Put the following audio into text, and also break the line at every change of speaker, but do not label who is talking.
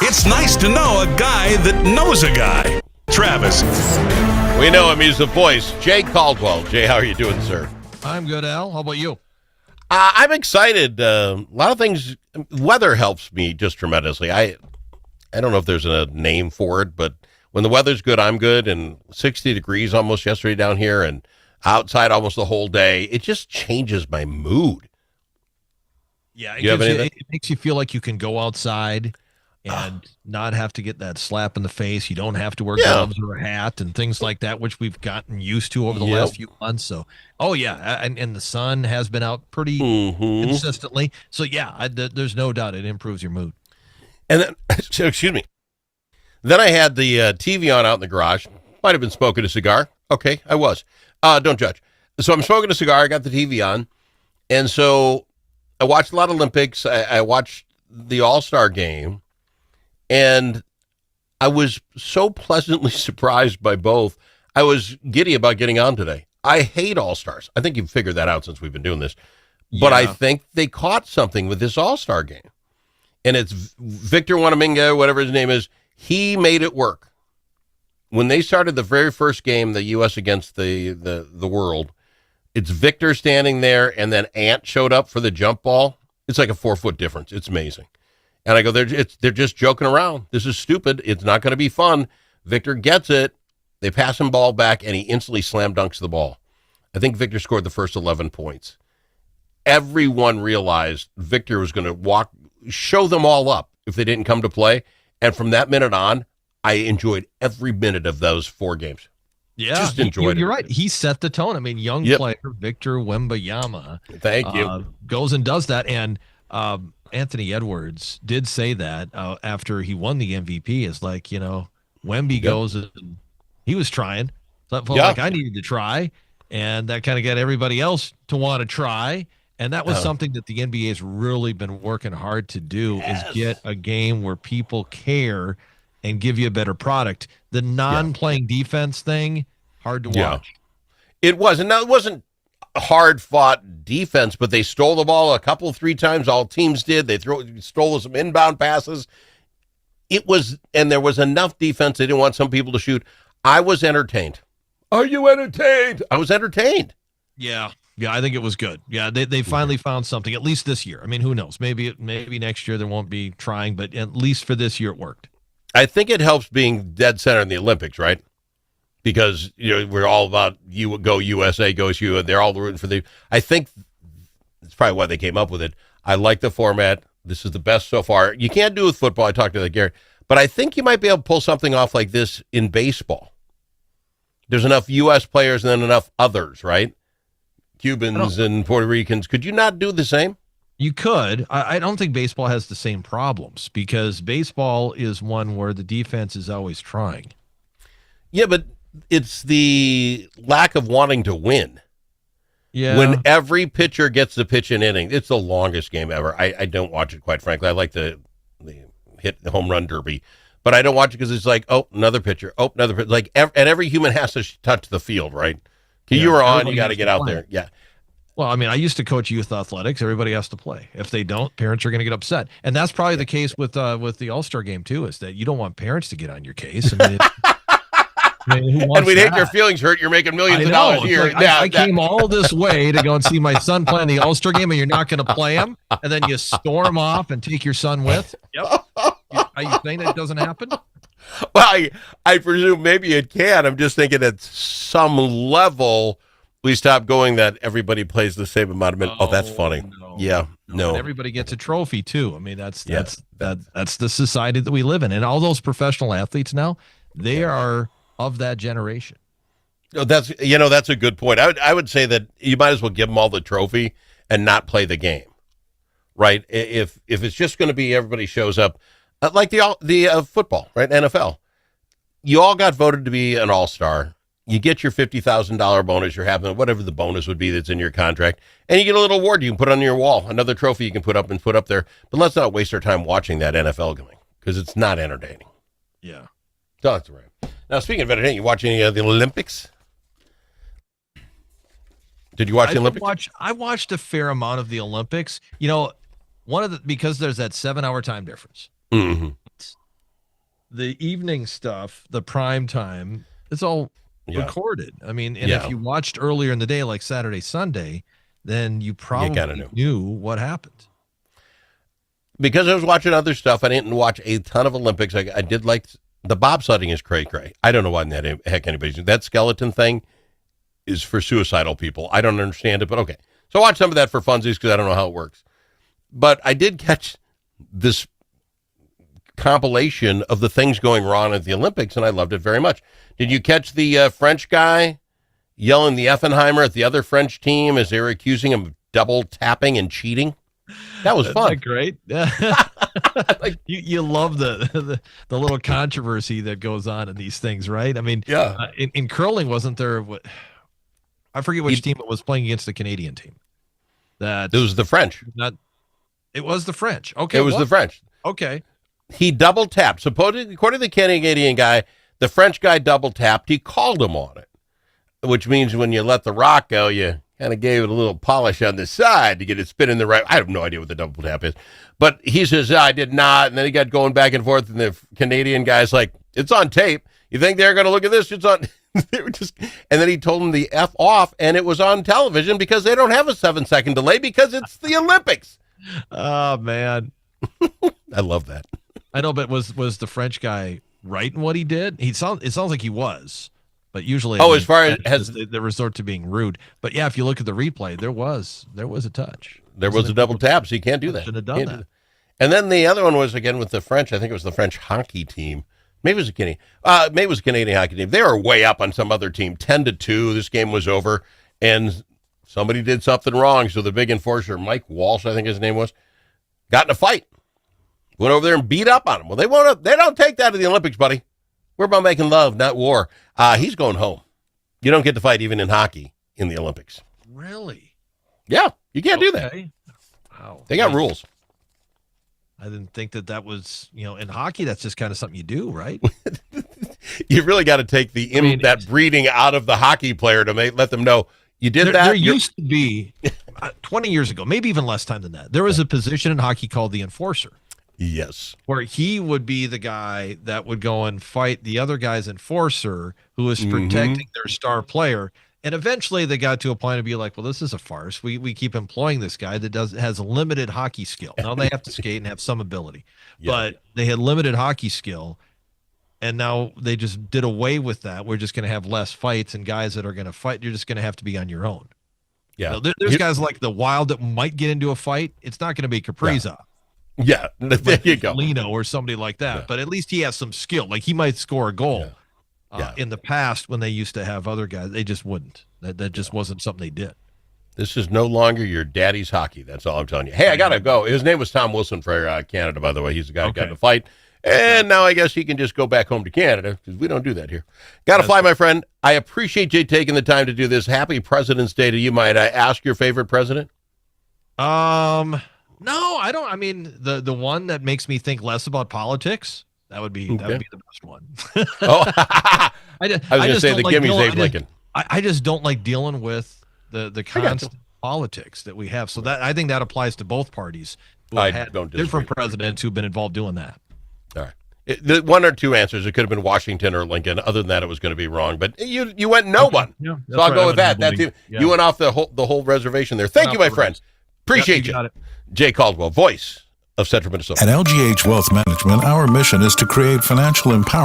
It's nice to know a guy that knows a guy. Travis.
We know him. He's the voice. Jay Caldwell. Jay, how are you doing, sir?
I'm good, Al. How about you?
I'm excited. A lot of things. Weather helps me just tremendously. I don't know if there's a name for it, but when the weather's good, I'm good. And 60 degrees almost yesterday down here and outside almost the whole day. It just changes my mood.
Yeah, it makes you feel like you can go outside and not have to get that slap in the face. You don't have to wear gloves or a hat and things like that, which we've gotten used to over the last few months. So, and the sun has been out pretty consistently. So, there's no doubt it improves your mood.
And then, excuse me. Then I had the TV on out in the garage. Might have been smoking a cigar. Okay, I was. Don't judge. So I'm smoking a cigar. I got the TV on. And so I watched a lot of Olympics. I watched the All-Star game. And I was so pleasantly surprised by both. I was giddy about getting on today. I hate All-Stars. I think you've figured that out since we've been doing this. But I think they caught something with this All-Star game. And it's Victor Wembanyama, whatever his name is. He made it work. When they started the very first game, the U.S. against the world, it's Victor standing there, and then Ant showed up for the jump ball. It's like a 4-foot difference. It's amazing. And I go, they're just joking around. This is stupid. It's not going to be fun. Victor gets it. They pass him ball back, and he instantly slam dunks the ball. I think Victor scored the first 11 points. Everyone realized Victor was going to show them all up if they didn't come to play. And from that minute on, I enjoyed every minute of those 4 games.
Yeah,
just enjoyed it.
You're right. He set the tone. I mean, young player Victor Wembanyama.
Thank you.
Goes and does that. And Anthony Edwards did say that after he won the MVP, is like, Wemby goes and he was trying. So I felt like I needed to try. And that kind of got everybody else to want to try. And that was something that the NBA has really been working hard to do, is get a game where people care and give you a better product. The non-playing defense thing, hard to watch.
It was. And now it wasn't hard-fought defense, but they stole the ball 3 times. All teams did. They stole some inbound passes. It was, and there was enough defense. They didn't want some people to shoot. I was entertained. Are you entertained? I was entertained.
Yeah, I think it was good. Yeah, they finally found something, at least this year. I mean, who knows? Maybe next year they won't be trying, but at least for this year it worked.
I think it helps being dead center in the Olympics, right? Because we're all about you go USA goes you, and they're all rooting for the. I think it's probably why they came up with it. I like the format. This is the best so far. You can't do it with football. I talked to Garrett, but I think you might be able to pull something off like this in baseball. There's enough U.S. players and then enough others, right? Cubans and Puerto Ricans. Could you not do the same?
You could. I don't think baseball has the same problems, because baseball is one where the defense is always trying.
Yeah, but it's the lack of wanting to win.
Yeah.
When every pitcher gets to pitch an inning, it's the longest game ever. I don't watch it, quite frankly. I like the home run derby, but I don't watch it because it's like, another pitcher, another pitcher. Like, and every human has to touch the field, right? You were on, you got to get out there. Yeah.
Well, I mean, I used to coach youth athletics. Everybody has to play. If they don't, parents are going to get upset. And that's probably the case with the All-Star game, too, is that you don't want parents to get on your case. I mean,
and we'd hate your feelings hurt. You're making millions of dollars a year.
Like, I came all this way to go and see my son playing the All-Star game, and you're not going to play him? And then you storm off and take your son with? Yep. Are you saying that doesn't happen?
Well, I presume maybe it can. I'm just thinking at some level we stop going that everybody plays the same amount of minutes. Oh, that's funny.
No.
Yeah, no.
And everybody gets a trophy too. I mean, that's the society that we live in, and all those professional athletes now, they are of that generation.
That's a good point. I would say that you might as well give them all the trophy and not play the game, right? If it's just going to be everybody shows up, like the football, right? NFL, you all got voted to be an all-star. You get your $50,000 bonus, you're having whatever the bonus would be that's in your contract, and you get a little award you can put on your wall, another trophy you can put up there. But let's not waste our time watching that NFL game, because it's not entertaining.
Yeah.
That's right. Now, speaking of entertaining, you watch any of the Olympics? Did you watch the Olympics?
I watched a fair amount of the Olympics. Because there's that 7-hour time difference.
Mm-hmm.
the evening stuff, the prime time, it's all recorded. I mean, and if you watched earlier in the day, like Saturday, Sunday, then you probably knew what happened.
Because I was watching other stuff, I didn't watch a ton of Olympics. I did like the bobsledding is cray-cray. I don't know why in the heck anybody's doing that. Skeleton thing is for suicidal people. I don't understand it, but okay. So I watched some of that for funsies because I don't know how it works. But I did catch this compilation of the things going wrong at the Olympics, and I loved it very much. Did you catch the French guy yelling the Effenheimer at the other French team as they were accusing him of double tapping and cheating? That was fun.
Isn't that great? Like, you love the little controversy that goes on in these things, right? I mean, in curling, wasn't there? I forget which team it was playing against the Canadian team. It
was the French.
It was the French. Okay,
it was the French.
Okay,
he double tapped. Supposedly, according to the Canadian guy, the French guy double tapped. He called him on it, which means when you let the rock go, you kind of gave it a little polish on the side to get it spinning the right. I have no idea what the double tap is, but he says, I did not. And then he got going back and forth, and the Canadian guy's like, it's on tape. You think they're going to look at this? It's on. They were just, and then he told them the F off, and it was on television because they don't have a 7-second delay because it's the Olympics.
Oh, man.
I love that.
I know, but was the French guy right in what he did? It sounds like he was. But usually,
as far as
they resort to being rude. But yeah, if you look at the replay, there was a touch.
There was a double tap, so you can't do that.
Should have done that.
And then the other one was again with the French. I think it was the French hockey team. Maybe it was a Canadian. Maybe it was a Canadian hockey team. They were way up on some other team, 10-2. This game was over, and somebody did something wrong. So the big enforcer, Mike Walsh, I think his name was, got in a fight. Went over there and beat up on him. Well, they don't take that to the Olympics, buddy. We're about making love, not war. He's going home. You don't get to fight even in hockey in the Olympics.
Really?
Yeah, you can't do that.
Wow.
They got rules.
I didn't think that was, in hockey, that's just kind of something you do, right?
You really got to take that breeding out of the hockey player to let them know you did that.
There used to be, 20 years ago, maybe even less time than that, there was a position in hockey called the enforcer.
Yes.
Where he would be the guy that would go and fight the other guy's enforcer who is protecting their star player. And eventually they got to a point to be like, well, this is a farce. We keep employing this guy that has limited hockey skill. Now they have to skate and have some ability, but they had limited hockey skill. And now they just did away with that. We're just going to have less fights, and guys that are going to fight, you're just going to have to be on your own.
Yeah.
There's guys like the Wild that might get into a fight. It's not going to be Kaprizov.
Yeah, there you go.
Lino or somebody like that, but at least he has some skill. Like he might score a goal. In the past, when they used to have other guys, they just wouldn't. That just wasn't something they did.
This is no longer your daddy's hockey. That's all I'm telling you. Hey, I gotta go. His name was Tom Wilson for Canada, by the way. He's the guy who got in a fight, and now I guess he can just go back home to Canada because we don't do that here. Gotta fly, my friend. I appreciate you taking the time to do this. Happy President's Day to you. Might I ask your favorite president?
No, I don't. I mean, the one that makes me think less about politics, that would be the best one.
I was going to say the gimme's Abe Lincoln.
I just don't like dealing with the constant politics that we have. So that I think that applies to both parties who have had different presidents who've been involved doing that.
All right. The one or two answers. It could have been Washington or Lincoln. Other than that, it was going to be wrong. But you went no one. Yeah, so I'll go with that. You went off the whole reservation there. Thank you, my friend. Appreciate you. Jay Caldwell, voice of Central Minnesota.
At LGH Wealth Management, our mission is to create financial empowerment